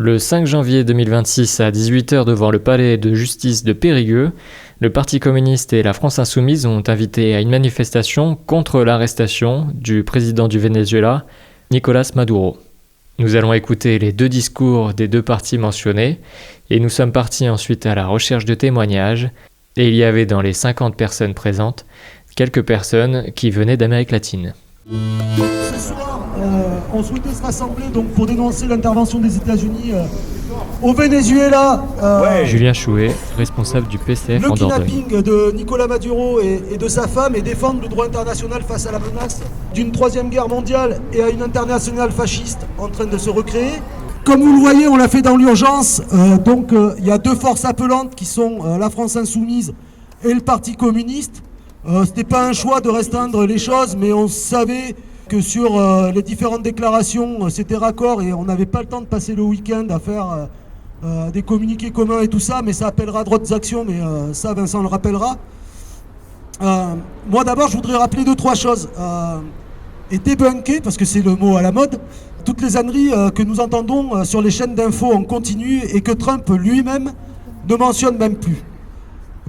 Le 5 janvier 2026 à 18h devant le palais de justice de Périgueux, le Parti communiste et la France insoumise ont invité à une manifestation contre l'arrestation du président du Venezuela, Nicolás Maduro. Nous allons écouter les deux discours des deux partis mentionnés et nous sommes partis ensuite à la recherche de témoignages et il y avait dans les 50 personnes présentes quelques personnes qui venaient d'Amérique latine. Ce soir, on souhaitait se rassembler donc, pour dénoncer l'intervention des États-Unis au Venezuela. Julien Chouet, responsable du PCF en Dordogne. Le kidnapping de Nicolás Maduro et de sa femme et défendre le droit international face à la menace d'une troisième guerre mondiale et à une internationale fasciste en train de se recréer. Comme vous le voyez, on l'a fait dans l'urgence. Il y a deux forces appelantes qui sont la France insoumise et le Parti communiste. C'était pas un choix de restreindre les choses, mais on savait que sur les différentes déclarations, c'était raccord et on n'avait pas le temps de passer le week-end à faire des communiqués communs et tout ça, mais ça appellera d'autres actions, mais ça, Vincent le rappellera. Moi, d'abord, je voudrais rappeler deux, trois choses et débunker, parce que c'est le mot à la mode, toutes les âneries que nous entendons sur les chaînes d'infos en continu et que Trump lui-même ne mentionne même plus.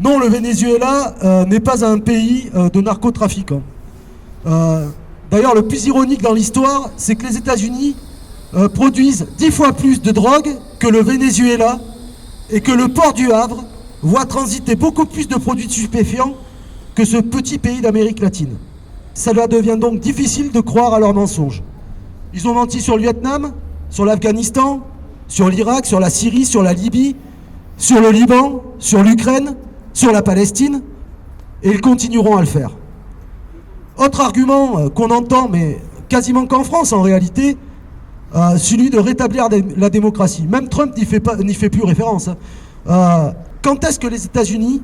Non, le Venezuela n'est pas un pays de narcotrafiquants. D'ailleurs, le plus ironique dans l'histoire, c'est que les États-Unis produisent 10 fois plus de drogue que le Venezuela et que le port du Havre voit transiter beaucoup plus de produits stupéfiants que ce petit pays d'Amérique latine. Cela devient donc difficile de croire à leurs mensonges. Ils ont menti sur le Vietnam, sur l'Afghanistan, sur l'Irak, sur la Syrie, sur la Libye, sur le Liban, sur l'Ukraine, sur la Palestine, et ils continueront à le faire. Autre argument qu'on entend, mais quasiment qu'en France en réalité, celui de rétablir la démocratie. Même Trump n'y fait plus référence. Quand est-ce que les États-Unis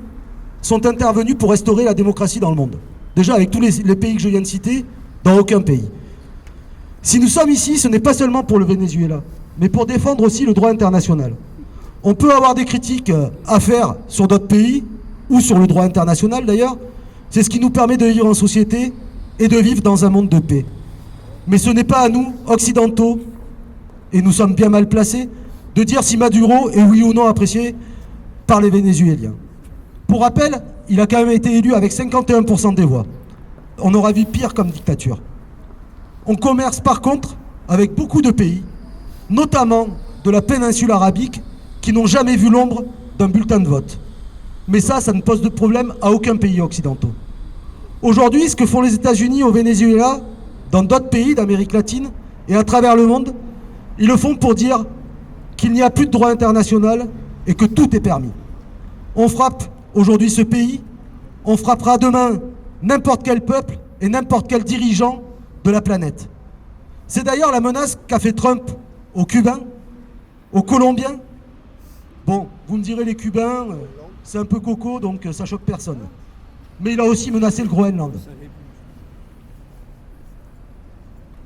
sont intervenus pour restaurer la démocratie dans le monde? Déjà, avec tous les pays que je viens de citer, dans aucun pays. Si nous sommes ici, ce n'est pas seulement pour le Venezuela, mais pour défendre aussi le droit international. On peut avoir des critiques à faire sur d'autres pays, ou sur le droit international d'ailleurs. C'est ce qui nous permet de vivre en société et de vivre dans un monde de paix. Mais ce n'est pas à nous, occidentaux, et nous sommes bien mal placés, de dire si Maduro est oui ou non apprécié par les Vénézuéliens. Pour rappel, il a quand même été élu avec 51% des voix. On aura vu pire comme dictature. On commerce par contre avec beaucoup de pays, notamment de la péninsule arabique, qui n'ont jamais vu l'ombre d'un bulletin de vote. Mais ça ne pose de problème à aucun pays occidentaux. Aujourd'hui, ce que font les États-Unis au Venezuela, dans d'autres pays d'Amérique latine et à travers le monde, ils le font pour dire qu'il n'y a plus de droit international et que tout est permis. On frappe aujourd'hui ce pays, on frappera demain n'importe quel peuple et n'importe quel dirigeant de la planète. C'est d'ailleurs la menace qu'a fait Trump aux Cubains, aux Colombiens. Bon, vous me direz les Cubains, c'est un peu coco, donc ça choque personne. Mais il a aussi menacé le Groenland.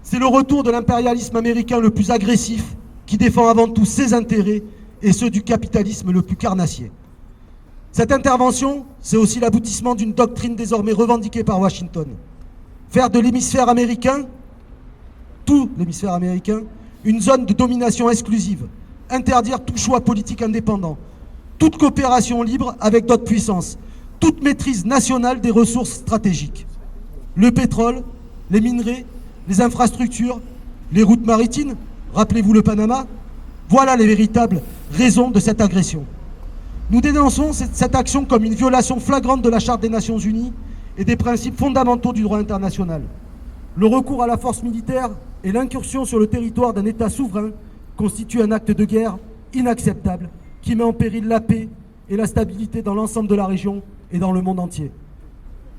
C'est le retour de l'impérialisme américain le plus agressif, qui défend avant tout ses intérêts et ceux du capitalisme le plus carnassier. Cette intervention, c'est aussi l'aboutissement d'une doctrine désormais revendiquée par Washington. Faire de l'hémisphère américain, tout l'hémisphère américain, une zone de domination exclusive. Interdire tout choix politique indépendant, toute coopération libre avec d'autres puissances, toute maîtrise nationale des ressources stratégiques. Le pétrole, les minerais, les infrastructures, les routes maritimes, rappelez-vous le Panama, voilà les véritables raisons de cette agression. Nous dénonçons cette action comme une violation flagrante de la Charte des Nations Unies et des principes fondamentaux du droit international. Le recours à la force militaire et l'incursion sur le territoire d'un État souverain constitue un acte de guerre inacceptable qui met en péril la paix et la stabilité dans l'ensemble de la région et dans le monde entier.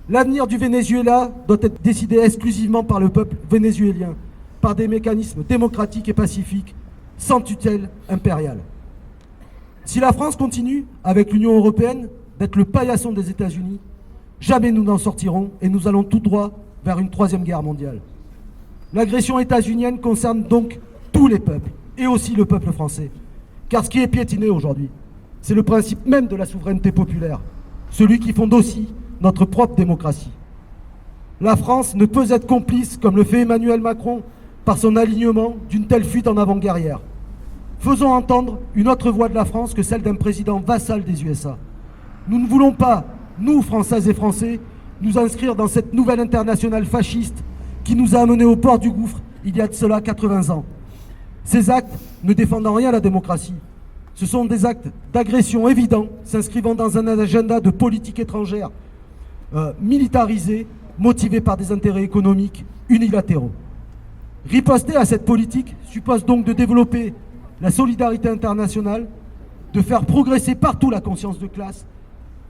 L'avenir du Venezuela doit être décidé exclusivement par le peuple vénézuélien, par des mécanismes démocratiques et pacifiques, sans tutelle impériale. Si la France continue, avec l'Union européenne, d'être le paillasson des États-Unis, jamais nous n'en sortirons et nous allons tout droit vers une troisième guerre mondiale. L'agression états-unienne concerne donc tous les peuples, et aussi le peuple français. Car ce qui est piétiné aujourd'hui, c'est le principe même de la souveraineté populaire, celui qui fonde aussi notre propre démocratie. La France ne peut être complice, comme le fait Emmanuel Macron, par son alignement d'une telle fuite en avant-guerrière. Faisons entendre une autre voix de la France que celle d'un président vassal des USA. Nous ne voulons pas, nous, Françaises et Français, nous inscrire dans cette nouvelle internationale fasciste qui nous a amenés au port du gouffre il y a de cela 80 ans. Ces actes ne défendent en rien la démocratie. Ce sont des actes d'agression évidents, s'inscrivant dans un agenda de politique étrangère militarisé, motivé par des intérêts économiques unilatéraux. Riposter à cette politique suppose donc de développer la solidarité internationale, de faire progresser partout la conscience de classe,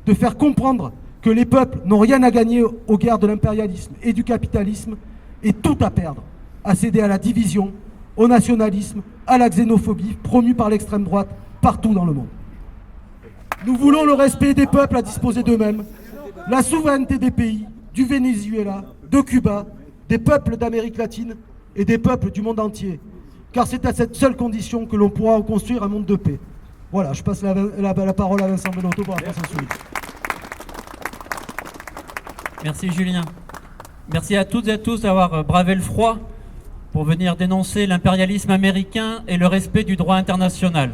de faire comprendre que les peuples n'ont rien à gagner aux guerres de l'impérialisme et du capitalisme et tout à perdre, à céder à la division, au nationalisme, à la xénophobie promue par l'extrême droite partout dans le monde. Nous voulons le respect des peuples à disposer d'eux-mêmes, la souveraineté des pays, du Venezuela, de Cuba, des peuples d'Amérique latine et des peuples du monde entier. Car c'est à cette seule condition que l'on pourra construire un monde de paix. Voilà, je passe la parole à Vincent Benotto pour la France Insoumise. Merci Julien. Merci à toutes et à tous d'avoir bravé le froid pour venir dénoncer l'impérialisme américain et le respect du droit international.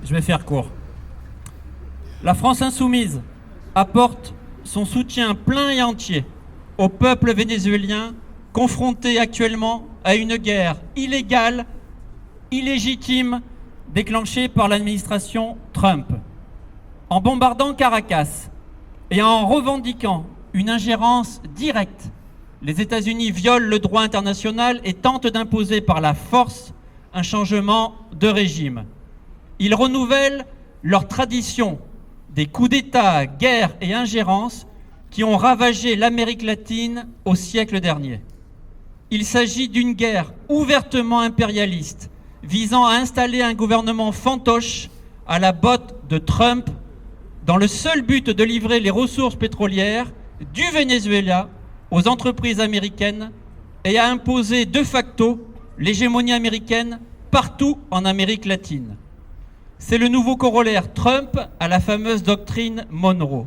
Je vais faire court. La France Insoumise apporte son soutien plein et entier au peuple vénézuélien confronté actuellement à une guerre illégale, illégitime, déclenchée par l'administration Trump. En bombardant Caracas et en revendiquant une ingérence directe, les États-Unis violent le droit international et tentent d'imposer par la force un changement de régime. Ils renouvellent leur tradition des coups d'État, guerres et ingérences qui ont ravagé l'Amérique latine au siècle dernier. Il s'agit d'une guerre ouvertement impérialiste, visant à installer un gouvernement fantoche à la botte de Trump, dans le seul but de livrer les ressources pétrolières du Venezuela aux entreprises américaines et à imposer de facto l'hégémonie américaine partout en Amérique latine. C'est le nouveau corollaire Trump à la fameuse doctrine Monroe.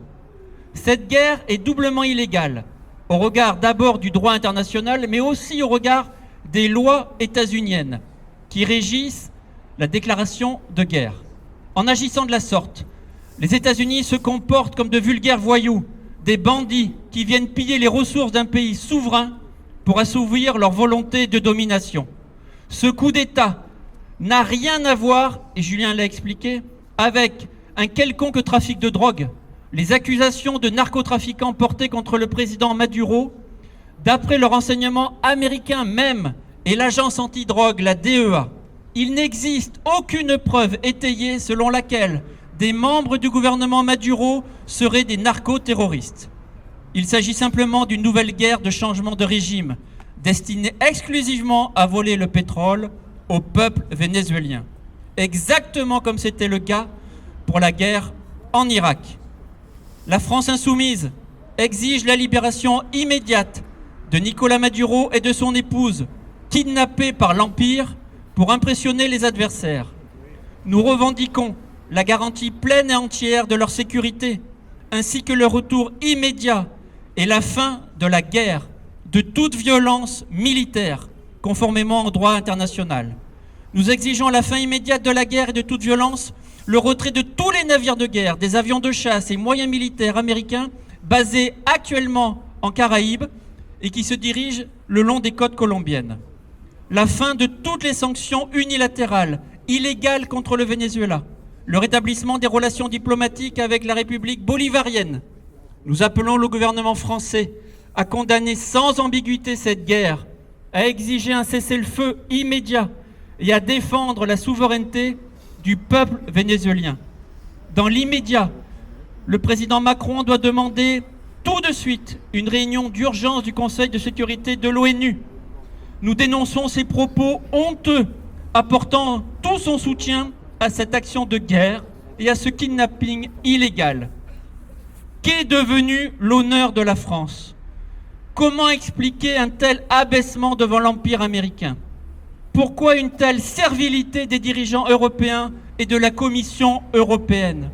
Cette guerre est doublement illégale, au regard d'abord du droit international, mais aussi au regard des lois états-uniennes qui régissent la déclaration de guerre. En agissant de la sorte, les États-Unis se comportent comme de vulgaires voyous, des bandits qui viennent piller les ressources d'un pays souverain pour assouvir leur volonté de domination. Ce coup d'État n'a rien à voir, et Julien l'a expliqué, avec un quelconque trafic de drogue. Les accusations de narcotrafiquants portées contre le président Maduro, d'après le renseignement américain même et l'agence antidrogue, la DEA, il n'existe aucune preuve étayée selon laquelle des membres du gouvernement Maduro seraient des narcoterroristes. Il s'agit simplement d'une nouvelle guerre de changement de régime, destinée exclusivement à voler le pétrole au peuple vénézuélien. Exactement comme c'était le cas pour la guerre en Irak. La France insoumise exige la libération immédiate de Nicolás Maduro et de son épouse, kidnappés par l'Empire pour impressionner les adversaires. Nous revendiquons la garantie pleine et entière de leur sécurité, ainsi que le retour immédiat et la fin de la guerre, de toute violence militaire, conformément au droit international. Nous exigeons la fin immédiate de la guerre et de toute violence, le retrait de tous les navires de guerre, des avions de chasse et moyens militaires américains basés actuellement en Caraïbes et qui se dirigent le long des côtes colombiennes. La fin de toutes les sanctions unilatérales, illégales contre le Venezuela. Le rétablissement des relations diplomatiques avec la République bolivarienne. Nous appelons le gouvernement français à condamner sans ambiguïté cette guerre, à exiger un cessez-le-feu immédiat et à défendre la souveraineté du peuple vénézuélien. Dans l'immédiat, le président Macron doit demander tout de suite une réunion d'urgence du Conseil de sécurité de l'ONU. Nous dénonçons ces propos honteux, apportant tout son soutien à cette action de guerre et à ce kidnapping illégal. Qu'est devenu l'honneur de la France? Comment expliquer un tel abaissement devant l'Empire américain? Pourquoi une telle servilité des dirigeants européens et de la Commission européenne?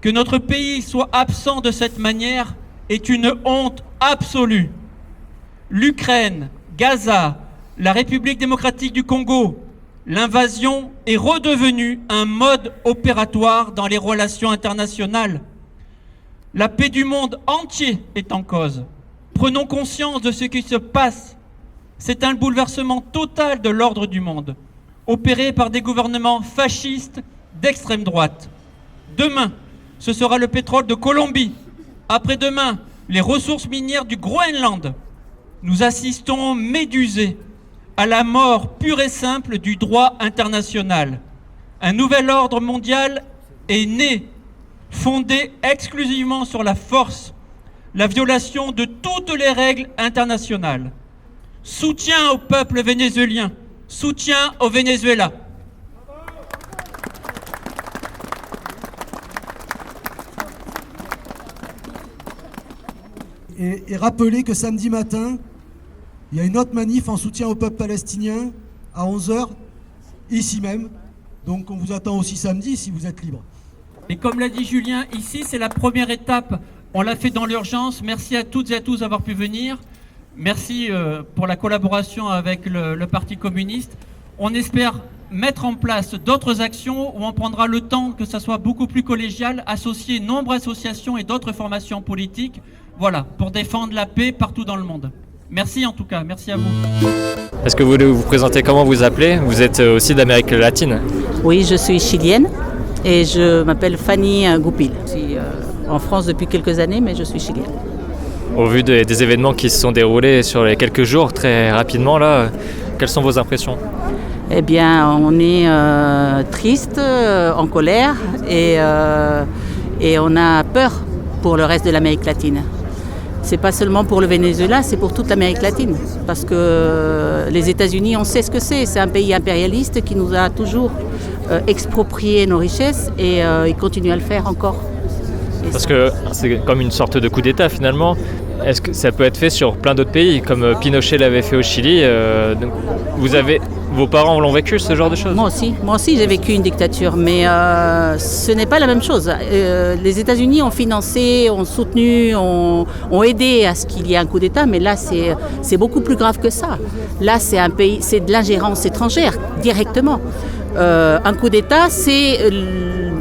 Que notre pays soit absent de cette manière est une honte absolue. L'Ukraine, Gaza, la République démocratique du Congo, L'invasion est redevenue un mode opératoire dans les relations internationales. La paix du monde entier est en cause. Prenons conscience de ce qui se passe. C'est un bouleversement total de l'ordre du monde, opéré par des gouvernements fascistes d'extrême droite. Demain, ce sera le pétrole de Colombie. Après-demain, les ressources minières du Groenland. Nous assistons médusés à la mort pure et simple du droit international. Un nouvel ordre mondial est né, fondé exclusivement sur la force, la violation de toutes les règles internationales. Soutien au peuple vénézuélien, soutien au Venezuela. Et rappeler que samedi matin, il y a une autre manif en soutien au peuple palestinien à 11h, ici même. Donc on vous attend aussi samedi si vous êtes libre. Et comme l'a dit Julien, ici c'est la première étape. On l'a fait dans l'urgence. Merci à toutes et à tous d'avoir pu venir. Merci pour la collaboration avec le Parti communiste. On espère mettre en place d'autres actions où on prendra le temps que ça soit beaucoup plus collégial, associer nombreuses associations et d'autres formations politiques, voilà, pour défendre la paix partout dans le monde. Merci en tout cas, merci à vous. Est-ce que vous voulez vous présenter, comment vous appelez? Vous êtes aussi d'Amérique latine? Oui, je suis chilienne et je m'appelle Fanny Goupil. Je suis en France depuis quelques années, mais je suis chilienne. Au vu des événements qui se sont déroulés sur les quelques jours, très rapidement, là, quelles sont vos impressions? Eh bien, on est triste, en colère et on a peur pour le reste de l'Amérique latine. C'est pas seulement pour le Venezuela, c'est pour toute l'Amérique latine. Parce que les États-Unis, on sait ce que c'est. C'est un pays impérialiste qui nous a toujours exproprié nos richesses et il continue à le faire encore. Parce que c'est comme une sorte de coup d'État finalement. Est-ce que ça peut être fait sur plein d'autres pays, comme Pinochet l'avait fait au Chili? Vos parents l'ont vécu, ce genre de choses? Moi aussi j'ai vécu une dictature, mais ce n'est pas la même chose. Les États-Unis ont financé, ont soutenu, ont aidé à ce qu'il y ait un coup d'État, mais là c'est beaucoup plus grave que ça. Là c'est un pays, c'est de l'ingérence étrangère directement. Un coup d'État, c'est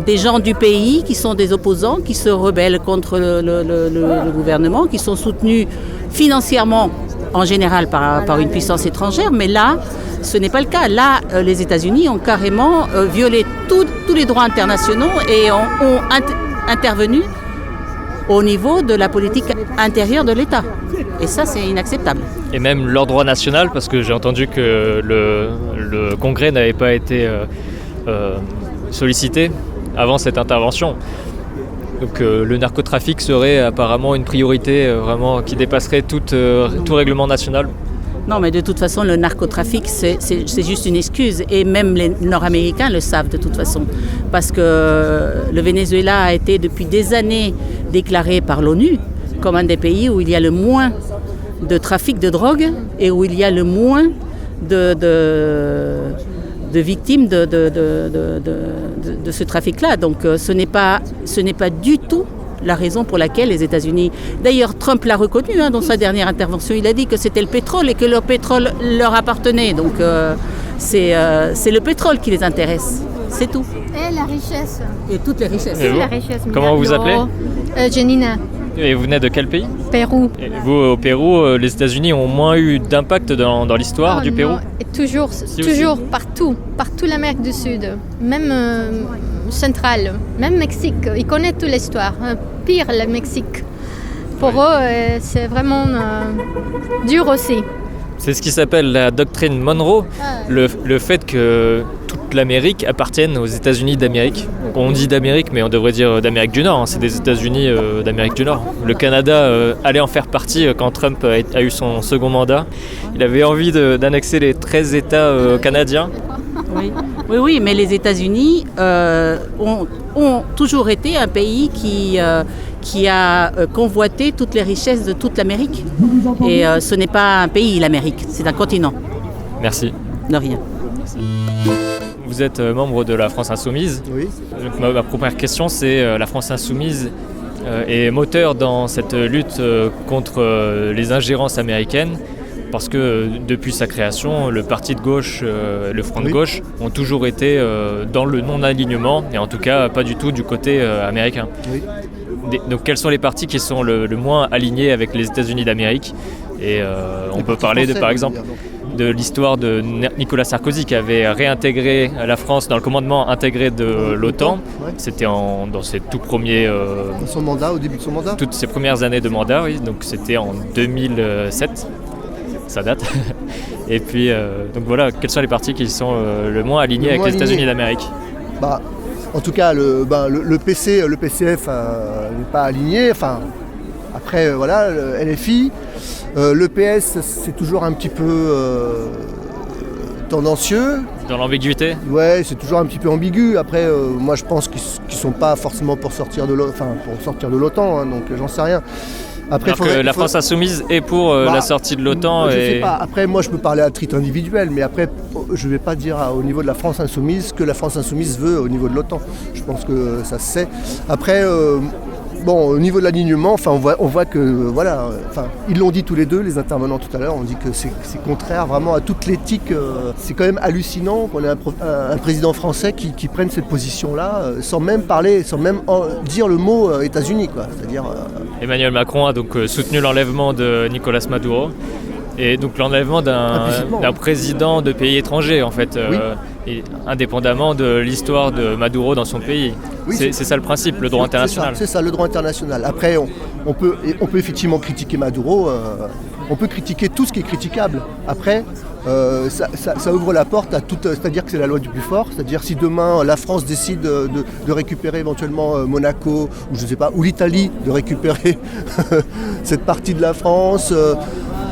des gens du pays qui sont des opposants, qui se rebellent contre le gouvernement, qui sont soutenus financièrement en général par une puissance étrangère, mais là, ce n'est pas le cas. Là, les États-Unis ont carrément violé tous les droits internationaux et ont intervenu au niveau de la politique intérieure de l'État. Et ça, c'est inacceptable. Et même leur droit national, parce que j'ai entendu que le Congrès n'avait pas été sollicité avant cette intervention. Donc le narcotrafic serait apparemment une priorité vraiment qui dépasserait tout règlement national. Non, mais de toute façon, le narcotrafic, c'est juste une excuse. Et même les Nord-Américains le savent de toute façon. Parce que le Venezuela a été depuis des années déclaré par l'ONU comme un des pays où il y a le moins de trafic de drogue et où il y a le moins de victimes de ce trafic-là. Donc ce n'est pas du tout la raison pour laquelle les États-Unis... D'ailleurs, Trump l'a reconnu dans sa dernière intervention. Il a dit que c'était le pétrole et que le pétrole leur appartenait. Donc c'est le pétrole qui les intéresse. C'est tout. Et la richesse. Et toutes les richesses. Et vous, la richesse. comment vous vous appelez? Janina. Et vous venez de quel pays? Pérou. Et vous, au Pérou, les États-Unis ont moins eu d'impact dans l'histoire du Pérou? Et toujours partout l'Amérique du Sud, même centrale, même Mexique. Ils connaissent toute l'histoire. Pire le Mexique. Pour eux, c'est vraiment dur aussi. C'est ce qui s'appelle la doctrine Monroe, le fait que toute l'Amérique appartienne aux États-Unis d'Amérique. Donc on dit d'Amérique, mais on devrait dire d'Amérique du Nord. C'est des États-Unis d'Amérique du Nord. Le Canada allait en faire partie quand Trump a eu son second mandat. Il avait envie d'annexer les 13 États canadiens. Oui, mais les États-Unis ont toujours été un pays qui a convoité toutes les richesses de toute l'Amérique. Et ce n'est pas un pays, l'Amérique, c'est un continent. Merci. De rien. Merci. Vous êtes membre de la France Insoumise. Oui. Ma première question, c'est la France Insoumise est moteur dans cette lutte contre les ingérences américaines. parce que depuis sa création, le parti de gauche, le Front de gauche, ont toujours été dans le non-alignement, et en tout cas pas du tout du côté américain. Oui. Donc quels sont les partis qui sont le moins alignés avec les États-Unis d'Amérique? Et on peut parler par exemple de l'histoire de Nicolas Sarkozy qui avait réintégré la France dans le commandement intégré de l'OTAN. Ouais. C'était dans ses tout premiers... Dans son mandat, au début de son mandat. Toutes ses premières années de mandat, oui. Donc c'était en 2007. Ça date. Et puis, donc voilà, quels sont les partis qui sont le moins alignés avec les États-Unis d'Amérique? En tout cas, le PCF n'est pas aligné. Enfin, après, voilà, le LFI. Le PS, c'est toujours un petit peu tendancieux. Dans l'ambiguïté? Ouais, c'est toujours un petit peu ambigu. Après, moi, je pense qu'ils ne sont pas forcément pour sortir de l'OTAN, hein, donc j'en sais rien. Après, la France Insoumise est pour la sortie de l'OTAN. Je sais pas. Après, moi, je peux parler à titre individuel, mais après, je ne vais pas dire au niveau de la France Insoumise ce que la France Insoumise veut au niveau de l'OTAN. Je pense que ça se sait. Après, au niveau de l'alignement, enfin, on voit que, voilà, enfin, ils l'ont dit tous les deux, les intervenants tout à l'heure, on dit que c'est contraire vraiment à toute l'éthique. C'est quand même hallucinant qu'on ait un président français qui prenne cette position-là, sans même dire le mot États-Unis, quoi. C'est-à-dire. Emmanuel Macron a donc soutenu l'enlèvement de Nicolas Maduro. Et donc l'enlèvement d'un président de pays étranger, en fait, et indépendamment de l'histoire de Maduro dans son pays. Oui, c'est ça le principe, le droit international. C'est ça, le droit international. Après, on peut effectivement critiquer Maduro, on peut critiquer tout ce qui est critiquable. Après, ça ouvre la porte à tout, c'est-à-dire que c'est la loi du plus fort, c'est-à-dire si demain la France décide de récupérer éventuellement Monaco, ou je sais pas, ou l'Italie de récupérer cette partie de la France.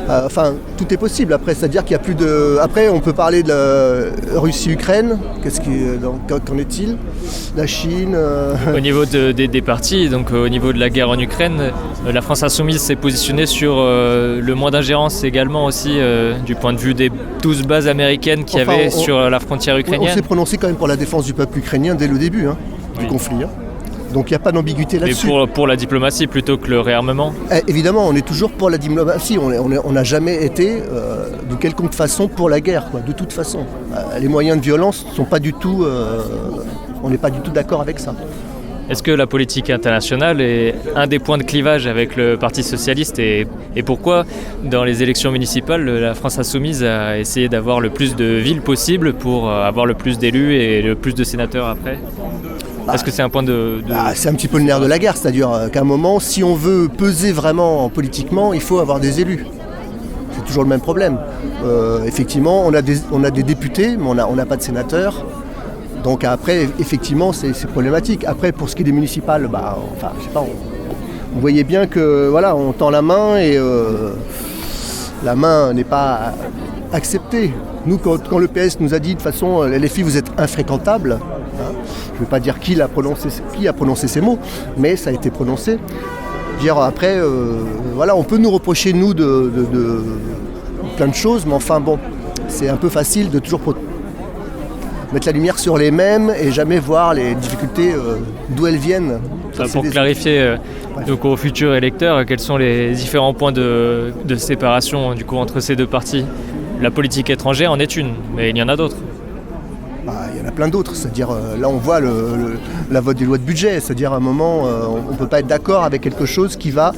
Enfin, tout est possible. Après, c'est-à-dire qu'il y a plus de. Après, on peut parler de Russie-Ukraine. Qu'en est-il? La Chine. Au niveau des partis, donc au niveau de la guerre en Ukraine, la France Insoumise s'est positionnée sur le moins d'ingérence également aussi du point de vue des 12 bases américaines qu'il y avait sur la frontière ukrainienne. On s'est prononcé quand même pour la défense du peuple ukrainien dès le début du conflit. Donc il n'y a pas d'ambiguïté là-dessus. Mais pour la diplomatie plutôt que le réarmement? Évidemment, on est toujours pour la diplomatie. On n'a jamais été de quelconque façon pour la guerre, quoi, de toute façon. Les moyens de violence sont pas du tout. On n'est pas du tout d'accord avec ça. Est-ce que la politique internationale est un des points de clivage avec le Parti socialiste et pourquoi, dans les élections municipales, la France Insoumise a essayé d'avoir le plus de villes possible pour avoir le plus d'élus et le plus de sénateurs après? Est-ce que c'est un point de... C'est un petit peu le nerf de la guerre, c'est-à-dire qu'à un moment, si on veut peser vraiment politiquement, il faut avoir des élus. C'est toujours le même problème. Effectivement, on a des députés, mais on n'a pas de sénateurs. Donc après, effectivement, c'est problématique. Après, pour ce qui est des municipales, je sais pas, vous voyez bien que voilà, on tend la main et la main n'est pas acceptée. Nous, quand le PS nous a dit de toute façon, les filles, vous êtes infréquentables. Je ne vais pas dire qui a prononcé ces mots, mais ça a été prononcé. Après, voilà, on peut nous reprocher, nous, de plein de choses, mais enfin, bon, c'est un peu facile de toujours mettre la lumière sur les mêmes et jamais voir les difficultés d'où elles viennent. Pour clarifier donc aux futurs électeurs, quels sont les différents points de séparation du coup, entre ces deux partis? La politique étrangère en est une, mais il y en a d'autres. Il y en a plein d'autres, c'est-à-dire là on voit la vote des lois de budget, c'est-à-dire à un moment on ne peut pas être d'accord avec quelque chose qui va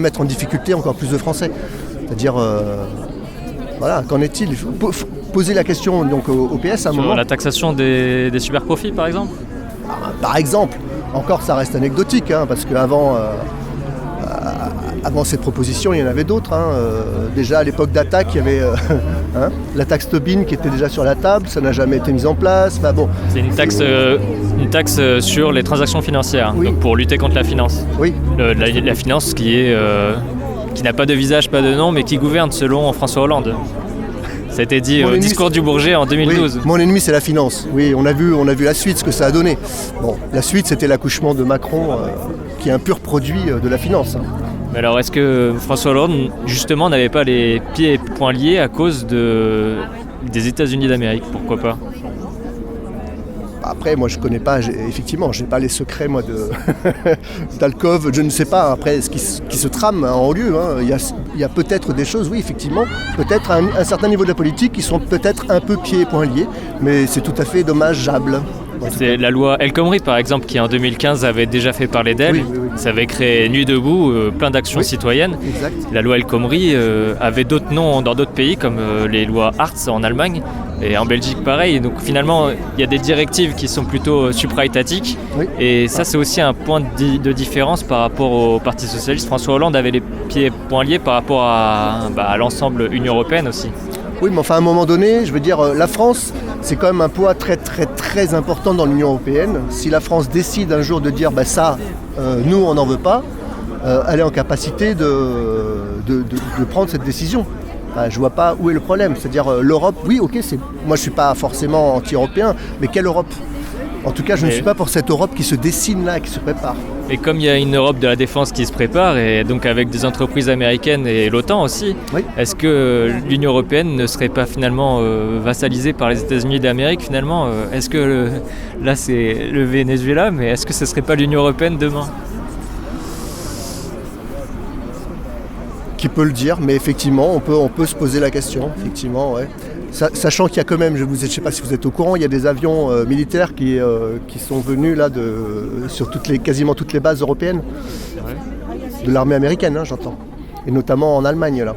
mettre en difficulté encore plus de Français. C'est-à-dire, voilà, qu'en est-il? Il faut poser la question donc, au PS à un moment. Sur la taxation des super profits par exemple? Par exemple, encore ça reste anecdotique, parce qu'avant cette proposition, il y en avait d'autres. Déjà à l'époque d'Attaque, il y avait la taxe Tobin qui était déjà sur la table, ça n'a jamais été mis en place. Bon, c'est une taxe sur les transactions financières, oui. Donc pour lutter contre la finance. Oui. La finance qui n'a pas de visage, pas de nom, mais qui gouverne selon François Hollande. Ça a été dit au discours du Bourget en 2012. Oui, mon ennemi, c'est la finance. Oui, on a vu la suite, ce que ça a donné. Bon, la suite, c'était l'accouchement de Macron, qui est un pur produit de la finance. Mais alors, est-ce que François Hollande, justement, n'avait pas les pieds et poings liés à cause des États-Unis d'Amérique? Pourquoi pas? Après, moi, je connais pas, effectivement, je n'ai pas les secrets, moi, d'Alcove, je ne sais pas, après, ce qui se trame en haut lieu. Hein. Il y a peut-être des choses, oui, effectivement, peut-être à un certain niveau de la politique qui sont peut-être un peu pieds et poings liés, mais c'est tout à fait dommageable. C'est la loi El Khomri, par exemple, qui en 2015 avait déjà fait parler d'elle. Oui. Ça avait créé Nuit debout, plein d'actions citoyennes. Exact. La loi El Khomri avait d'autres noms dans d'autres pays, comme les lois Hartz en Allemagne. Et en Belgique, pareil. Donc finalement, il y a des directives qui sont plutôt supra-étatiques. Oui. Et ça, c'est aussi un point de différence par rapport au Parti Socialiste. François Hollande avait les pieds et poings liés par rapport à l'ensemble Union Européenne aussi. Oui, mais enfin, à un moment donné, je veux dire, la France, c'est quand même un poids très, très, très important dans l'Union européenne. Si la France décide un jour de dire, nous, on n'en veut pas, elle est en capacité de prendre cette décision. Je ne vois pas où est le problème. C'est-à-dire, l'Europe, oui, ok, moi, je ne suis pas forcément anti-européen, mais quelle Europe ? En tout cas, je ne suis pas pour cette Europe qui se dessine là, qui se prépare. Et comme il y a une Europe de la défense qui se prépare, et donc avec des entreprises américaines et l'OTAN aussi, oui. Est-ce que l'Union européenne ne serait pas finalement vassalisée par les États-Unis d'Amérique finalement Est-ce que là c'est le Venezuela, mais est-ce que ce ne serait pas l'Union européenne demain ? Qui peut le dire, mais effectivement, on peut se poser la question, effectivement, ouais. Sachant qu'il y a quand même, je ne sais pas si vous êtes au courant, il y a des avions militaires qui sont venus là sur quasiment toutes les bases européennes, de l'armée américaine, hein, j'entends, et notamment en Allemagne là.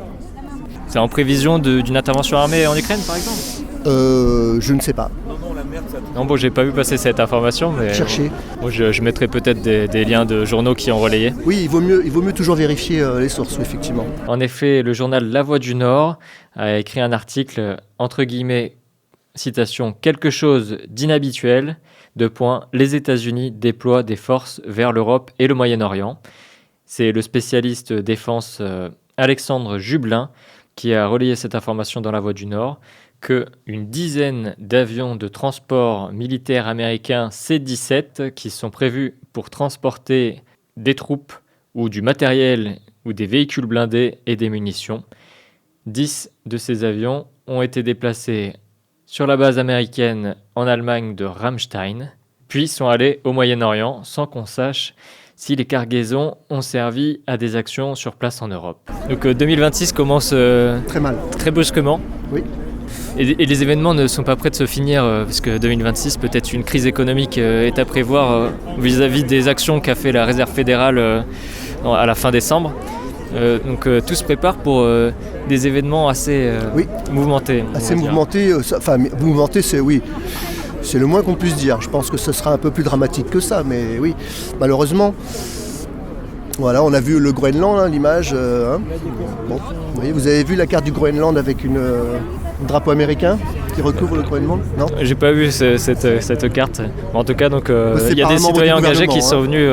C'est en prévision d'une intervention armée en Ukraine, par exemple ? Je ne sais pas. Non, bon, j'ai pas vu passer cette information, mais je mettrai peut-être des liens de journaux qui ont relayé. Oui, il vaut mieux toujours vérifier les sources, effectivement. En effet, le journal La Voix du Nord a écrit un article, entre guillemets, citation, « Quelque chose d'inhabituel, : les États-Unis déploient des forces vers l'Europe et le Moyen-Orient ». C'est le spécialiste défense Alexandre Jublin qui a relayé cette information dans La Voix du Nord, qu'une dizaine d'avions de transport militaires américains C-17 qui sont prévus pour transporter des troupes ou du matériel ou des véhicules blindés et des munitions. 10 de ces avions ont été déplacés sur la base américaine en Allemagne de Ramstein, puis sont allés au Moyen-Orient sans qu'on sache si les cargaisons ont servi à des actions sur place en Europe. Donc 2026 commence très mal, très brusquement. Oui. Et les événements ne sont pas prêts de se finir, parce que 2026, peut-être une crise économique est à prévoir vis-à-vis des actions qu'a fait la Réserve fédérale à la fin décembre. Donc tout se prépare pour des événements assez mouvementés. Assez mouvementés, mouvementés, c'est le moins qu'on puisse dire. Je pense que ce sera un peu plus dramatique que ça, mais oui, malheureusement. Voilà, on a vu le Groenland, hein, l'image. Bon, vous avez vu la carte du Groenland avec un drapeau américain qui recouvre le Groenland ? Non ? J'ai pas vu cette carte. En tout cas, donc il y a des citoyens engagés qui sont venus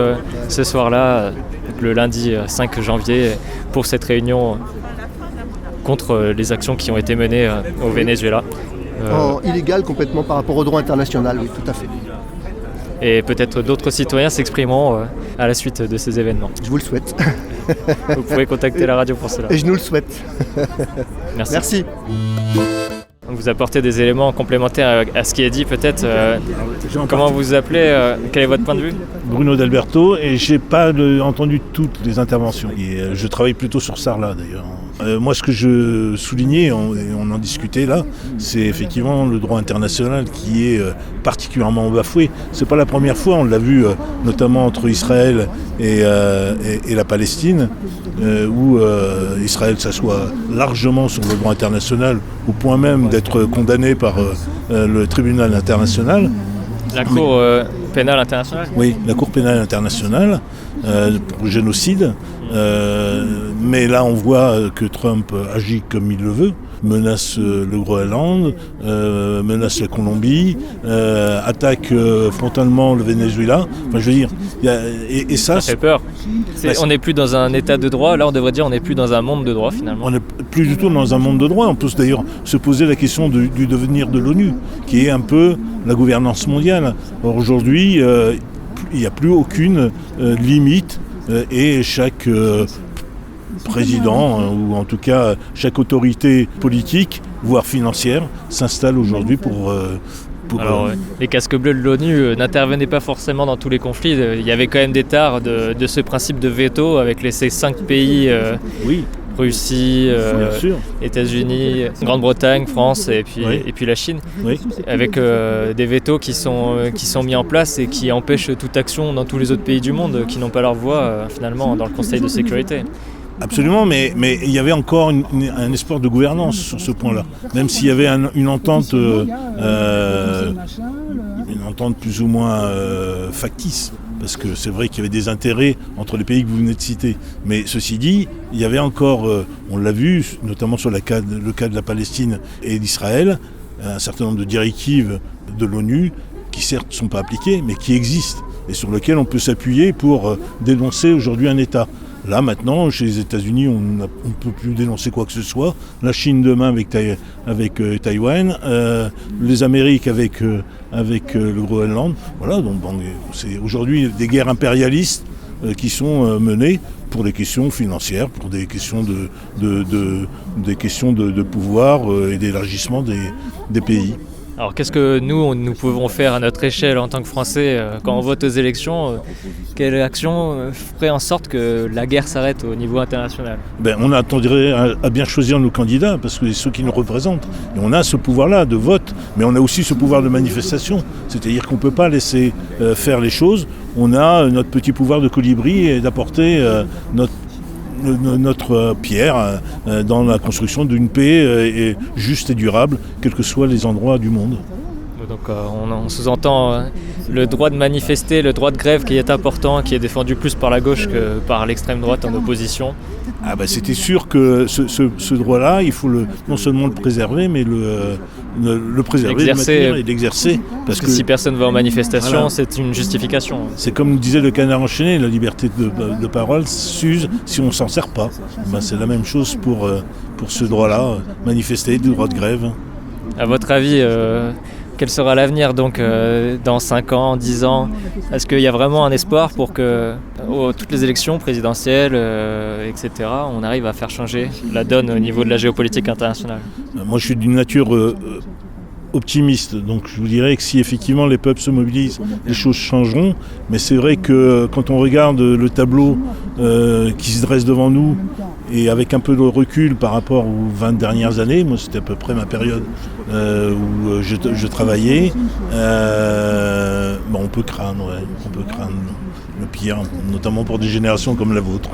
ce soir-là, le lundi 5 janvier, pour cette réunion contre les actions qui ont été menées au Venezuela. Illégal complètement par rapport au droit international, oui, tout à fait. Et peut-être d'autres citoyens s'exprimeront à la suite de ces événements. Je vous le souhaite. Vous pouvez contacter la radio pour cela. Et je nous le souhaite. Merci. Vous apportez des éléments complémentaires à ce qui est dit peut-être. Comment vous vous appelez quel est votre point de vue ? Bruno D'Alberto, et je n'ai pas entendu toutes les interventions. Et je travaille plutôt sur Sarlat d'ailleurs. Moi, ce que je soulignais, et on en discutait là, c'est effectivement le droit international qui est particulièrement bafoué. C'est pas la première fois, on l'a vu notamment entre Israël et la Palestine, où Israël s'assoit largement sur le droit international, au point même d'être condamné par le tribunal international. La Cour pénale internationale ? Oui, la Cour pénale internationale pour génocide. Mais là, on voit que Trump agit comme il le veut, menace le Groenland, menace la Colombie, attaque frontalement le Venezuela. Enfin, je veux dire, et ça fait peur. On n'est plus dans un état de droit. Là, on devrait dire on n'est plus dans un monde de droit finalement. On n'est plus du tout dans un monde de droit. On peut d'ailleurs se poser la question du devenir de l'ONU, qui est un peu la gouvernance mondiale. Or, aujourd'hui, il n'y a plus aucune limite et chaque président, ou en tout cas chaque autorité politique, voire financière, s'installe aujourd'hui pour Alors, les casques bleus de l'ONU n'intervenaient pas forcément dans tous les conflits. Il y avait quand même des tares de ce principe de veto avec ces 5 pays, Russie, États-Unis, Grande-Bretagne, France et puis la Chine, avec des vétos qui sont mis en place et qui empêchent toute action dans tous les autres pays du monde qui n'ont pas leur voix finalement dans le Conseil de sécurité. Absolument, mais il y avait encore un espoir de gouvernance sur ce point-là. Même s'il y avait une entente plus ou moins factice, parce que c'est vrai qu'il y avait des intérêts entre les pays que vous venez de citer. Mais ceci dit, il y avait encore, on l'a vu, notamment sur le cas de la Palestine et d'Israël, un certain nombre de directives de l'ONU qui certes ne sont pas appliquées, mais qui existent et sur lesquelles on peut s'appuyer pour dénoncer aujourd'hui un État. Là, maintenant, chez les États-Unis, on ne peut plus dénoncer quoi que ce soit. La Chine demain avec Taïwan, les Amériques avec le Groenland. Voilà, donc c'est aujourd'hui des guerres impérialistes qui sont menées pour des questions financières, pour des questions de pouvoir et d'élargissement des pays. Alors qu'est-ce que nous pouvons faire à notre échelle en tant que Français quand on vote aux élections quelle action ferait en sorte que la guerre s'arrête au niveau international ? On attendrait à bien choisir nos candidats, parce que c'est ceux qui nous représentent. Et on a ce pouvoir-là de vote, mais on a aussi ce pouvoir de manifestation. C'est-à-dire qu'on ne peut pas laisser faire les choses. On a notre petit pouvoir de colibri et d'apporter notre pierre dans la construction d'une paix juste et durable, quels que soient les endroits du monde. Donc on sous-entend le droit de manifester, le droit de grève qui est important, qui est défendu plus par la gauche que par l'extrême droite en opposition. C'était sûr que ce droit-là, il faut non seulement le préserver, mais le préserver, le maintenir et l'exercer. Parce que si personne va en manifestation, c'est une justification. C'est comme disait le Canard enchaîné, la liberté de parole s'use si on ne s'en sert pas. C'est la même chose pour ce droit-là, manifester, le droit de grève. À votre avis, quel sera l'avenir donc dans 5 ans, 10 ans ? Est-ce qu'il y a vraiment un espoir pour que toutes les élections présidentielles, etc., on arrive à faire changer la donne au niveau de la géopolitique internationale ? Moi je suis d'une nature optimiste, donc je vous dirais que si effectivement les peuples se mobilisent, les choses changeront, mais c'est vrai que quand on regarde le tableau qui se dresse devant nous, et avec un peu de recul par rapport aux 20 dernières années, moi c'était à peu près ma période où je travaillais, on peut craindre le pire, notamment pour des générations comme la vôtre.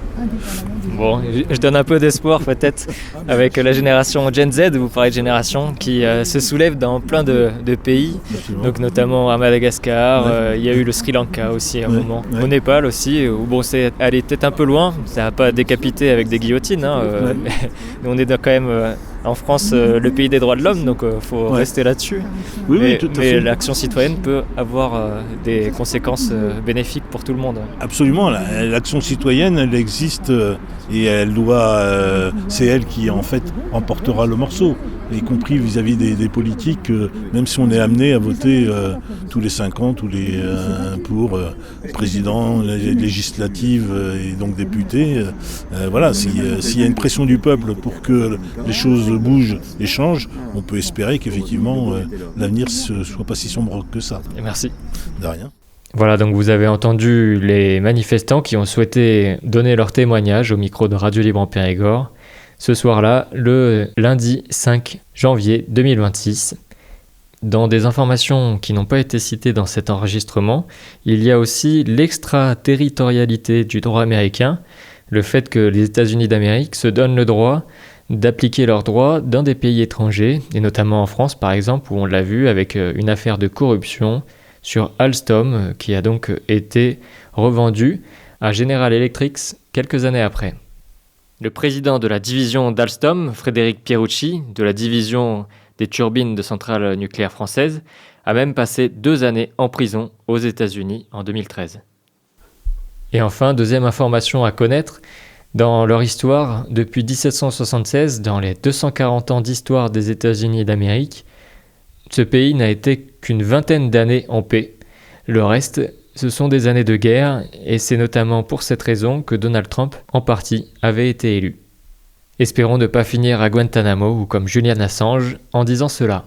Bon, je donne un peu d'espoir peut-être avec la génération Gen Z, vous parlez de génération qui se soulève dans plein de pays, donc notamment à Madagascar, il y a eu le Sri Lanka aussi à un moment, au Népal aussi, où c'est allé peut-être un peu loin, ça n'a pas décapité avec des guillotines, mais on est quand même en France le pays des droits de l'homme, donc il faut rester là-dessus. Mais l'action citoyenne peut avoir des conséquences bénéfiques pour tout le monde. Absolument, l'action citoyenne, elle existe et elle doit, c'est elle qui en fait emportera le morceau, y compris vis-à-vis des politiques, même si on est amené à voter tous les 5 ans, pour président, législative et donc député. S'il y a une pression du peuple pour que les choses bougent et changent, on peut espérer qu'effectivement l'avenir ne soit pas si sombre que ça. Et merci. De rien. Voilà, donc vous avez entendu les manifestants qui ont souhaité donner leur témoignage au micro de Radio Libre en Périgord ce soir-là, le lundi 5 janvier 2026. Dans des informations qui n'ont pas été citées dans cet enregistrement, il y a aussi l'extraterritorialité du droit américain, le fait que les États-Unis d'Amérique se donnent le droit d'appliquer leurs droits dans des pays étrangers, et notamment en France par exemple, où on l'a vu avec une affaire de corruption sur Alstom, qui a donc été revendu à General Electric quelques années après. Le président de la division d'Alstom, Frédéric Pierucci, de la division des turbines de centrales nucléaires françaises, a même passé 2 années en prison aux États-Unis en 2013. Et enfin, deuxième information à connaître, dans leur histoire, depuis 1776, dans les 240 ans d'histoire des États-Unis d'Amérique, ce pays n'a été qu'une vingtaine d'années en paix. Le reste, ce sont des années de guerre, et c'est notamment pour cette raison que Donald Trump, en partie, avait été élu. Espérons ne pas finir à Guantanamo ou comme Julian Assange en disant cela.